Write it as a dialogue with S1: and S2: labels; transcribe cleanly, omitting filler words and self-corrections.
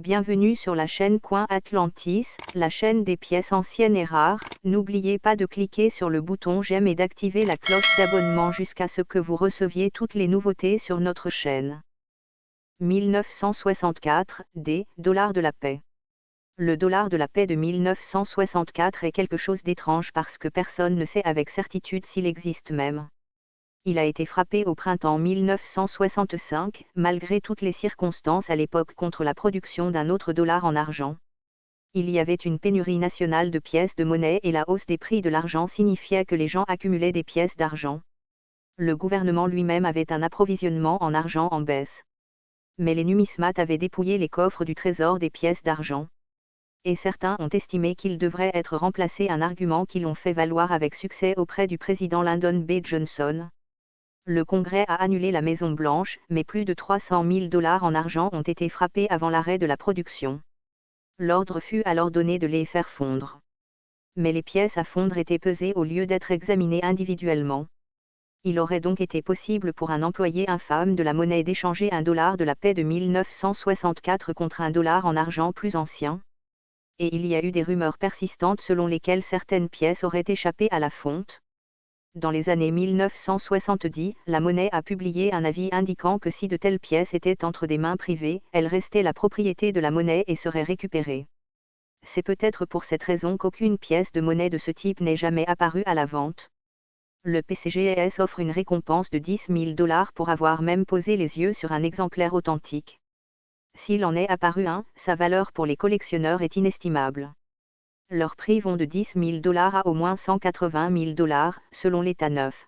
S1: Bienvenue sur la chaîne Coin Atlantis, la chaîne des pièces anciennes et rares. N'oubliez pas de cliquer sur le bouton j'aime et d'activer la cloche d'abonnement jusqu'à ce que vous receviez toutes les nouveautés sur notre chaîne. 1964, dollar de la paix. Le dollar de la paix de 1964 est quelque chose d'étrange parce que personne ne sait avec certitude s'il existe même. Il a été frappé au printemps 1965, malgré toutes les circonstances à l'époque contre la production d'un autre dollar en argent. Il y avait une pénurie nationale de pièces de monnaie et la hausse des prix de l'argent signifiait que les gens accumulaient des pièces d'argent. Le gouvernement lui-même avait un approvisionnement en argent en baisse. Mais les numismates avaient dépouillé les coffres du trésor des pièces d'argent. Et certains ont estimé qu'il devrait être remplacé, un argument qu'ils ont fait valoir avec succès auprès du président Lyndon B. Johnson. Le Congrès a annulé la Maison-Blanche, mais plus de 300 000 dollars en argent ont été frappés avant l'arrêt de la production. L'ordre fut alors donné de les faire fondre. Mais les pièces à fondre étaient pesées au lieu d'être examinées individuellement. Il aurait donc été possible pour un employé infâme de la monnaie d'échanger un dollar de la paix de 1964 contre un dollar en argent plus ancien. Et il y a eu des rumeurs persistantes selon lesquelles certaines pièces auraient échappé à la fonte. Dans les années 1970, la monnaie a publié un avis indiquant que si de telles pièces étaient entre des mains privées, elles restaient la propriété de la monnaie et seraient récupérées. C'est peut-être pour cette raison qu'aucune pièce de monnaie de ce type n'est jamais apparue à la vente. Le PCGS offre une récompense de 10 000 dollars pour avoir même posé les yeux sur un exemplaire authentique. S'il en est apparu un, sa valeur pour les collectionneurs est inestimable. Leurs prix vont de 10 000 dollars à au moins 180 000 dollars, selon l'état neuf.